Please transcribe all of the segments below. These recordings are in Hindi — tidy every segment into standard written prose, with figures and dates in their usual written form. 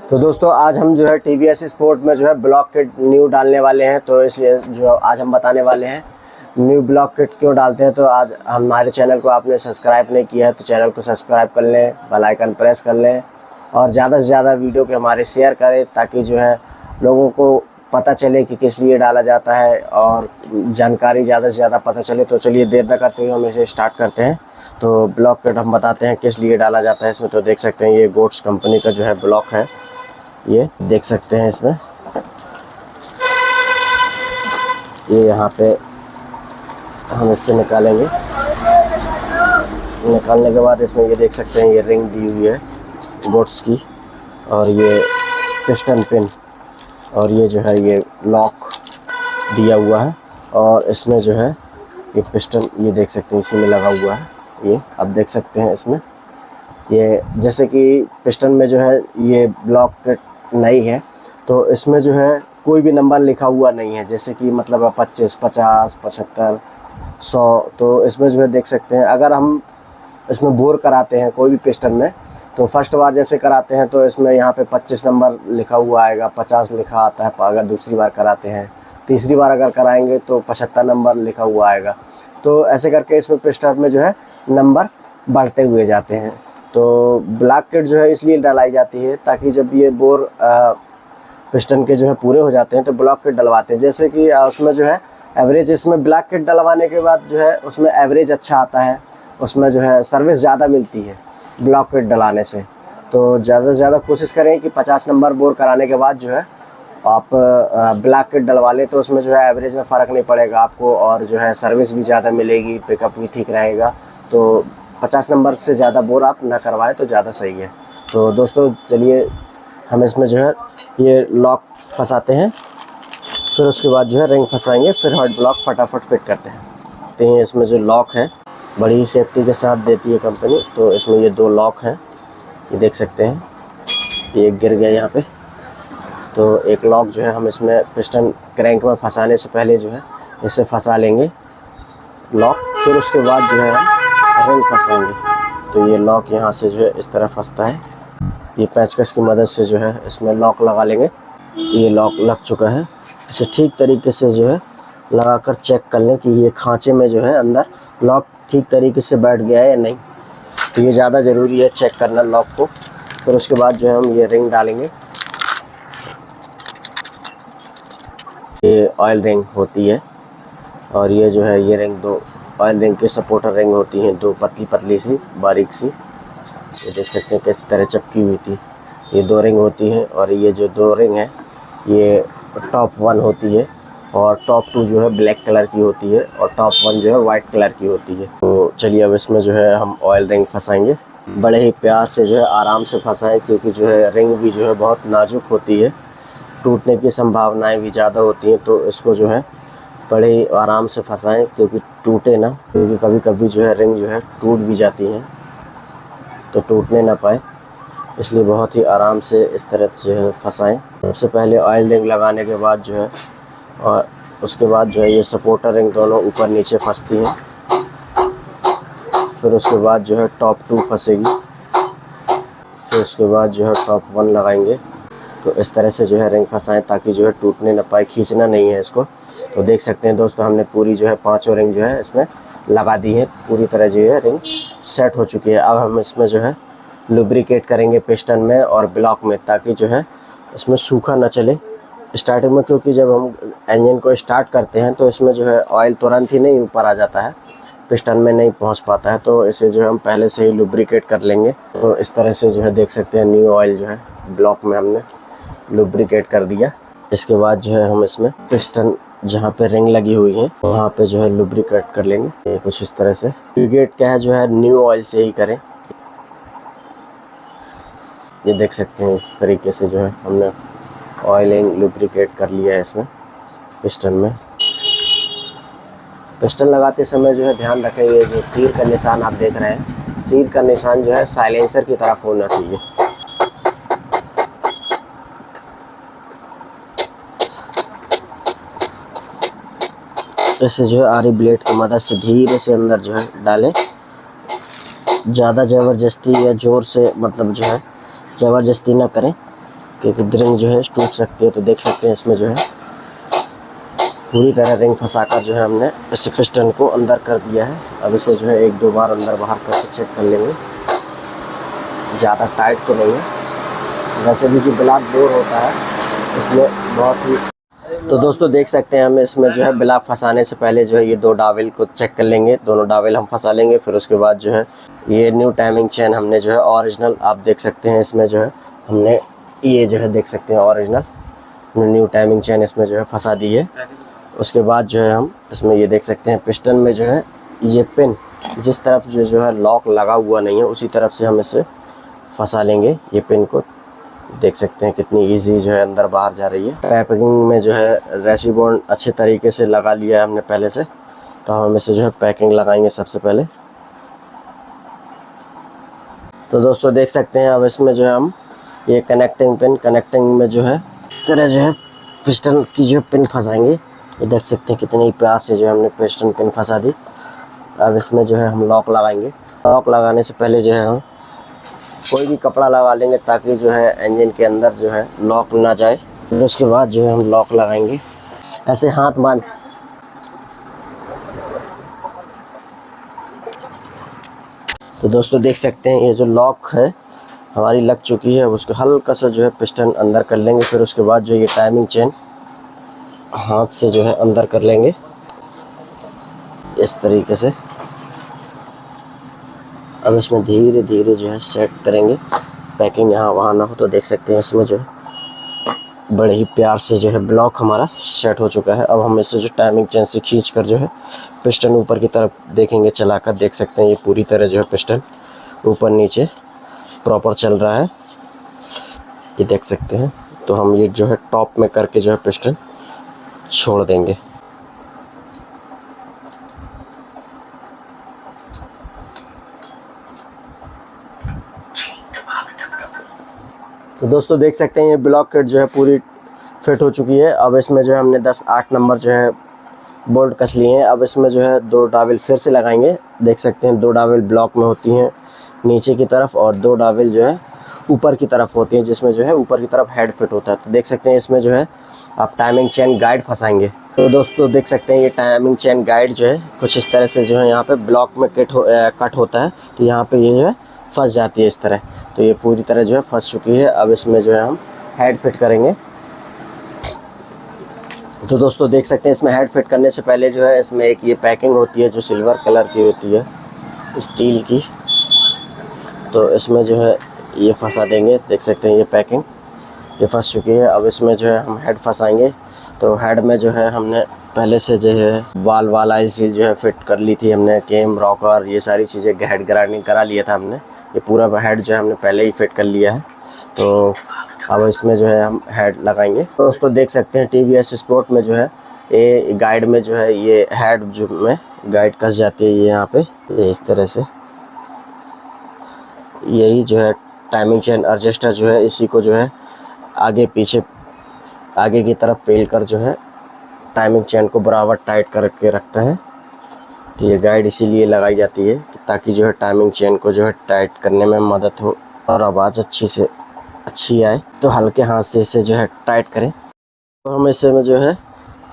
तो दोस्तों आज हम जो है TVS स्पोर्ट में जो है ब्लॉक किट न्यू डालने वाले हैं। तो इसलिए जो आज हम बताने वाले हैं न्यू ब्लॉक किट क्यों डालते हैं। तो आज हमारे चैनल को आपने सब्सक्राइब नहीं किया है तो चैनल को सब्सक्राइब कर लें, बेल आइकन प्रेस कर लें और ज़्यादा से ज़्यादा वीडियो के हमारे शेयर करें ताकि जो है लोगों को पता चले कि किस लिए डाला जाता है और जानकारी ज़्यादा से ज़्यादा पता चले। तो चलिए देर न करते हुए हम इसे स्टार्ट करते हैं। तो ब्लॉक किट हम बताते हैं किस लिए डाला जाता है इसमें। तो देख सकते हैं ये गोट्स कंपनी का जो है ब्लॉक है, ये देख सकते हैं इसमें। ये यहाँ पे हम इससे निकालेंगे, निकालने के बाद इसमें ये देख सकते हैं ये रिंग दी हुई है गोट्स की और ये पिस्टन पिन और ये जो है ये लॉक दिया हुआ है और इसमें जो है ये पिस्टन ये देख सकते हैं इसी में लगा हुआ है। ये अब देख सकते हैं इसमें ये जैसे कि पिस्टन में जो है ये ब्लॉक किट नहीं है तो इसमें जो है कोई भी नंबर लिखा हुआ नहीं है, जैसे कि मतलब 25, 50, 75, 100। तो इसमें जो है देख सकते हैं अगर हम इसमें बोर कराते हैं कोई भी पिस्टन में तो फर्स्ट बार जैसे कराते हैं तो इसमें यहाँ पे 25 नंबर लिखा हुआ आएगा, 50 लिखा आता है। अगर दूसरी बार कराते हैं, तीसरी बार अगर कराएंगे तो 75 नंबर लिखा हुआ आएगा। तो ऐसे करके इसमें पिस्टन में जो है नंबर बढ़ते हुए जाते हैं। तो ब्लॉक किट जो है इसलिए डलाई जाती है ताकि जब ये बोर पिस्टन के जो है पूरे हो जाते हैं तो ब्लॉक किट डलवाते हैं। जैसे कि उसमें जो है एवरेज, इसमें ब्लॉक किट डलवाने के बाद जो है उसमें एवरेज अच्छा आता है, उसमें जो है सर्विस ज़्यादा मिलती है ब्लॉक किट डलाने से। तो ज़्यादा से ज़्यादा कोशिश करें कि 50 नंबर बोर कराने के बाद जो है आप ब्लॉक किट डलवा लें तो उसमें जो है एवरेज में फ़र्क नहीं पड़ेगा आपको और जो है सर्विस भी ज़्यादा मिलेगी, पिकअप भी ठीक रहेगा। तो 50 नंबर से ज़्यादा बोर आप ना करवाएं तो ज़्यादा सही है। तो दोस्तों चलिए हम इसमें जो है ये लॉक फंसाते हैं, फिर उसके बाद जो है रिंग फंसाएंगे, फिर हॉट ब्लॉक फटाफट फिट करते हैं। तो ये इसमें जो लॉक है बड़ी सेफ्टी के साथ देती है कंपनी। तो इसमें ये 2 लॉक हैं, ये देख सकते हैं, ये गिर गया यहाँ पे। तो एक लॉक जो है हम इसमें पिस्टन क्रैंक में फंसाने से पहले जो है इसे फंसा लेंगे लॉक, फिर उसके बाद जो है हम रिंग फंसाएंगे। तो ये लॉक यहाँ से जो है इस तरह फंसता है, ये पेचकस की मदद से जो है इसमें लॉक लगा लेंगे। ये लॉक लग चुका है, इसे ठीक तरीके से जो है लगाकर चेक कर लें कि ये खांचे में जो है अंदर लॉक ठीक तरीके से बैठ गया है या नहीं। तो ये ज़्यादा ज़रूरी है चेक करना लॉक को। फिर उसके बाद जो है हम ये रिंग डालेंगे। ये ऑयल रिंग होती है और ये जो है ये रिंग 2 ऑयल रिंग के सपोर्टर रिंग होती हैं, 2 पतली पतली सी बारीक सी, ये देख सकते हैं किस तरह चिपकी हुई थी। ये 2 रिंग होती हैं और ये जो 2 रिंग है ये टॉप 1 होती है और टॉप 2 जो है ब्लैक कलर की होती है और टॉप 1 जो है वाइट कलर की होती है। तो चलिए अब इसमें जो है हम ऑयल रिंग फंसाएंगे। बड़े ही प्यार से जो है आराम से फंसाएं क्योंकि जो है रिंग भी जो है बहुत नाजुक होती है, टूटने की संभावनाएं भी ज़्यादा होती हैं। तो इसको जो है बड़े ही आराम से फंसाएं क्योंकि टूटे ना, क्योंकि कभी कभी जो है रिंग जो है टूट भी जाती हैं तो टूटने ना पाए, इसलिए बहुत ही आराम से इस तरह से जो है फंसाएं। सबसे पहले ऑयल रिंग लगाने के बाद जो है और उसके बाद जो है ये सपोर्टर रिंग दोनों ऊपर नीचे फंसती हैं। फिर उसके बाद जो है टॉप 2 फंसेगी, फिर उसके बाद जो है टॉप 1 लगाएंगे। तो इस तरह से जो है रिंग फंसाएं ताकि जो है टूटने ना पाए, खींचना नहीं है इसको। तो देख सकते हैं दोस्तों हमने पूरी जो है 5 रिंग जो है इसमें लगा दी है, पूरी तरह जो है रिंग सेट हो चुकी है। अब हम इसमें जो है लुब्रिकेट करेंगे पिस्टन में और ब्लॉक में ताकि जो है इसमें सूखा ना चले स्टार्टिंग में, क्योंकि जब हम इंजन को स्टार्ट करते हैं तो इसमें जो है ऑयल तुरंत ही नहीं ऊपर आ जाता है, पिस्टन में नहीं पहुंच पाता है। तो इसे जो है हम पहले से ही लुब्रिकेट कर लेंगे। तो इस तरह से जो है देख सकते हैं न्यू ऑयल जो है ब्लॉक में हमने लुब्रिकेट कर दिया। इसके बाद जो है हम इसमें पिस्टन जहाँ पे रिंग लगी हुई है वहाँ पे जो है लुब्रिकेट कर लेंगे। ये कुछ इस तरह से लुब्रिकेट क्या है जो है न्यू ऑयल से ही करें। ये देख सकते हैं इस तरीके से जो है हमने ऑयलिंग लुब्रिकेट कर लिया है इसमें पिस्टन में। पिस्टन लगाते समय जो है ध्यान रखें ये जो तीर का निशान आप देख रहे हैं, तीर का निशान जो है साइलेंसर की तरफ होना चाहिए। ऐसे जो है आरी ब्लेड की मदद से धीरे से अंदर जो है डालें, ज़्यादा ज़बरदस्ती या ज़ोर से मतलब जो है ज़बरदस्ती ना करें। क्योंकि रिंग जो है टूट सकती है। तो देख सकते हैं इसमें जो है पूरी तरह रिंग फंसाकर जो है हमने इस पिस्टन को अंदर कर दिया है। अब इसे जो है 1-2 बार अंदर बाहर करके चेक कर लेंगे। ज़्यादा टाइट तो नहीं है। वैसे भी जो ब्लॉक बोर होता है इसमें बहुत ही, तो दोस्तों देख सकते हैं हम इसमें जो है ब्लॉक फंसाने से पहले जो है ये 2 डावेल को चेक कर लेंगे। दोनों डावेल हम फंसा लेंगे। फिर उसके बाद जो है ये न्यू टाइमिंग चेन हमने जो है ओरिजिनल, आप देख सकते हैं इसमें जो है हमने ये जो है देख सकते हैं ओरिजिनल न्यू टाइमिंग चेन इसमें जो है फंसा दी है। उसके बाद जो है हम इसमें ये देख सकते हैं पिस्टन में जो है ये पिन जिस तरफ जो है लॉक लगा हुआ नहीं है उसी तरफ से हम इसे फंसा लेंगे। ये पिन को देख सकते हैं कितनी इजी जो है अंदर बाहर जा रही है। पैकिंग में जो है रेसिबॉन्ड अच्छे तरीके से लगा लिया है हमने पहले से। तो हम इसे जो है पैकिंग लगाएंगे सबसे पहले। तो दोस्तों देख सकते हैं अब इसमें जो है हम ये कनेक्टिंग में जो है इस तरह जो है पिस्टन की जो पिन फंसाएंगे। ये देख सकते हैं कितनी प्यार से जो है हमने पिस्टन पिन फंसा दी। अब इसमें जो है हम लॉक लगाएंगे। लॉक लगाने से पहले जो है हम कोई भी कपड़ा लगा लेंगे ताकि जो है इंजन के अंदर जो है लॉक ना जाए। फिर उसके बाद जो है हम लॉक लगाएंगे। ऐसे हाथ बांध, तो दोस्तों देख सकते हैं ये जो लॉक है हमारी लग चुकी है। अब उसको हल्का सा जो है पिस्टन अंदर कर लेंगे। फिर उसके बाद जो ये टाइमिंग चेन हाथ से जो है अंदर कर लेंगे इस तरीके से। अब इसमें धीरे धीरे जो है सेट करेंगे। पैकिंग यहाँ वहाँ ना हो। तो देख सकते हैं इसमें जो है बड़े ही प्यार से जो है ब्लॉक हमारा सेट हो चुका है। अब हम इसे जो टाइमिंग चेन से खींच कर जो है पिस्टन ऊपर की तरफ देखेंगे चलाकर। देख सकते हैं ये पूरी तरह जो है पिस्टन ऊपर नीचे प्रॉपर चल रहा है, ये देख सकते हैं। तो हम ये जो है टॉप में करके जो है पिस्टन छोड़ देंगे। तो दोस्तों देख सकते हैं ये ब्लॉक किट जो है पूरी फिट हो चुकी है। अब इसमें जो है हमने 10-8 नंबर जो है बोल्ट कस लिए हैं। अब इसमें जो है 2 डावेल फिर से लगाएंगे। देख सकते हैं 2 डावेल ब्लॉक में होती हैं नीचे की तरफ और 2 डावेल जो है ऊपर की तरफ होती हैं जिसमें जो है ऊपर की तरफ हेड फिट होता है। तो देख सकते हैं इसमें जो है आप टाइमिंग चेन गाइड फंसाएंगे। तो दोस्तों देख सकते हैं ये टाइमिंग चेन गाइड जो है कुछ इस तरह से जो है यहाँ पे ब्लॉक में कट होता है। तो यहाँ पे ये जो है फंस जाती है इस तरह। तो ये पूरी तरह जो है फंस चुकी है। अब इसमें जो है हम हेड फिट करेंगे। तो दोस्तों देख सकते हैं इसमें हेड फिट करने से पहले जो है इसमें एक ये पैकिंग होती है जो सिल्वर कलर की होती है स्टील की। तो इसमें जो है ये फंसा देंगे। देख सकते हैं ये पैकिंग ये फंस चुकी है। अब इसमें जो है हम हेड फंसाएंगे। तो हेड में जो है हमने पहले से जो है वाल वाला सील जो है फिट कर ली थी हमने। केम रॉकर ये सारी चीज़ें हेड ग्राइंडिंग करा लिया था हमने। ये पूरा हेड जो है हमने पहले ही फिट कर लिया है। तो अब इसमें जो है हम हेड लगाएंगे। दोस्तों देख सकते हैं TVS स्पोर्ट में जो है ये गाइड में जो है ये हेड जो में गाइड कस जाती है ये यहाँ पे ये इस तरह से। यही जो है टाइमिंग चेन एडजस्टर जो है इसी को जो है आगे पीछे आगे की तरफ पेल कर जो है टाइमिंग चेन को बराबर टाइट करके रखता है। तो ये गाइड इसीलिए लगाई जाती है कि ताकि जो है टाइमिंग चेन को जो है टाइट करने में मदद हो और आवाज़ अच्छी आए। तो हल्के हाथ से इसे जो है टाइट करें। तो हम इसे में जो है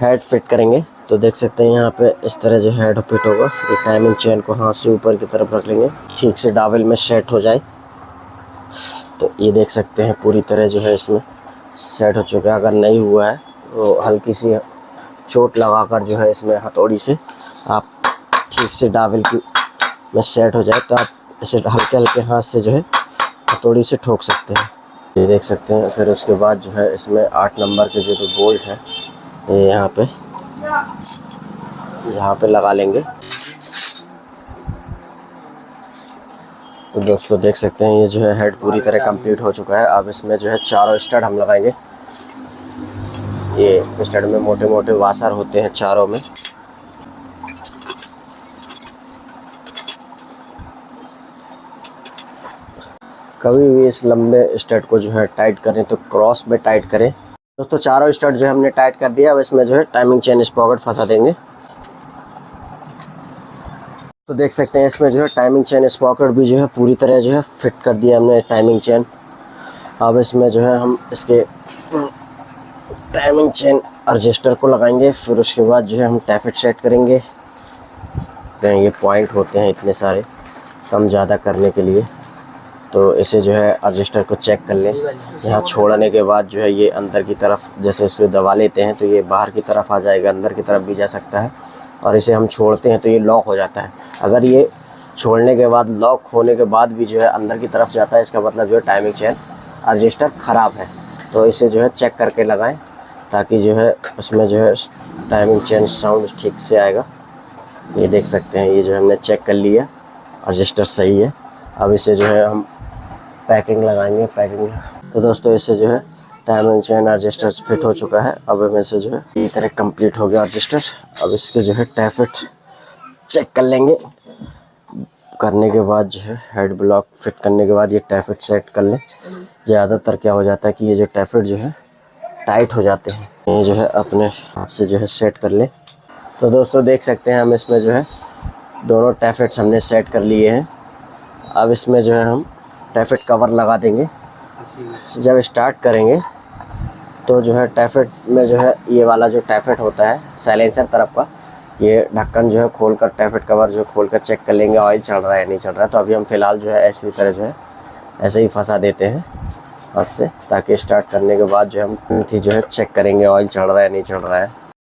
हेड फिट करेंगे। तो देख सकते हैं यहाँ पे इस तरह जो हेड फिट होगा। ये टाइमिंग चेन को हाथ से ऊपर की तरफ रख लेंगे ठीक से डावेल में सेट हो जाए। तो ये देख सकते हैं पूरी तरह जो है इसमें सेट हो चुका है। अगर नहीं हुआ है तो हल्की सी चोट लगाकर जो है इसमें हथौड़ी से आप ठीक से डावेल की में सेट हो जाए। तो आप इसे हल्के हल्के हाथ से जो है हथौड़ी से ठोक सकते हैं। ये देख सकते हैं। फिर उसके बाद जो है इसमें 8 नंबर के जो बोल्ट है ये यहाँ पे लगा लेंगे। तो दोस्तों देख सकते हैं ये जो है हेड पूरी तरह कंप्लीट हो चुका है। अब इसमें जो है चारों स्टड हम लगाएंगे। ये स्टड में मोटे मोटे वासर होते हैं चारों में। कभी भी इस लंबे स्टड को जो है टाइट करें तो क्रॉस में टाइट करें। दोस्तों चारों स्टड जो है हमने टाइट कर दिया। अब इसमें जो है टाइमिंग चेन स्पॉकेट फंसा देंगे। तो देख सकते हैं इसमें जो है टाइमिंग चेन स्पॉकेट भी जो है पूरी तरह जो है फिट कर दिया हमने टाइमिंग चेन। अब इसमें जो है हम इसके टाइमिंग चेन एडजस्टर को लगाएंगे, फिर उसके बाद जो है हम टैफेट सेट करेंगे। ये पॉइंट होते हैं इतने सारे कम ज़्यादा करने के लिए, तो इसे जो है एडजस्टर को चेक कर लें। यहाँ छोड़ने के बाद जो है ये अंदर की तरफ जैसे इसे दबा लेते हैं तो ये बाहर की तरफ आ जाएगा, अंदर की तरफ भी जा सकता है। और इसे हम छोड़ते हैं तो ये लॉक हो जाता है। अगर ये छोड़ने के बाद लॉक होने के बाद भी जो है अंदर की तरफ जाता है, इसका मतलब जो है टाइमिंग चेन एडजस्टर ख़राब है। तो इसे जो है चेक करके लगाएं ताकि जो है उसमें जो है टाइमिंग चेन साउंड ठीक से आएगा। ये देख सकते हैं, ये जो हमने चेक कर लिया, एडजस्टर सही है। अब इसे जो है हम पैकिंग लगाएंगे। तो दोस्तों इसे जो है टाइमिंग चेन एडजस्टर फिट हो चुका है। अब हमें इसे जो है ये तरह कंप्लीट हो गया एडजस्टर। अब इसके जो है टैफेट चेक कर लेंगे। करने के बाद जो है हेड ब्लॉक फिट करने के बाद ये टैफेट सेट कर लें। ज़्यादातर क्या हो जाता है कि ये जो टैफेट जो है टाइट हो जाते हैं, ये जो है अपने आप से जो है सेट कर लें। तो दोस्तों देख सकते हैं हम इसमें जो है दोनों टैफेट्स हमने सेट कर लिए हैं। अब इसमें जो है हम टैफेट कवर लगा देंगे। जब स्टार्ट करेंगे तो जो है टैफेट में जो है ये वाला जो टैफेट होता है साइलेंसर तरफ का, ये ढक्कन जो है खोलकर टैफेट कवर जो खोलकर चेक कर लेंगे ऑयल चढ़ रहा है नहीं चढ़ रहा है। तो अभी हम फ़िलहाल जो है ऐसी तरह जो है ऐसे ही फंसा देते हैं हाथ से, ताकि स्टार्ट करने के बाद जो हम जो है चेक करेंगे ऑयल चढ़ रहा है नहीं चढ़ रहा है।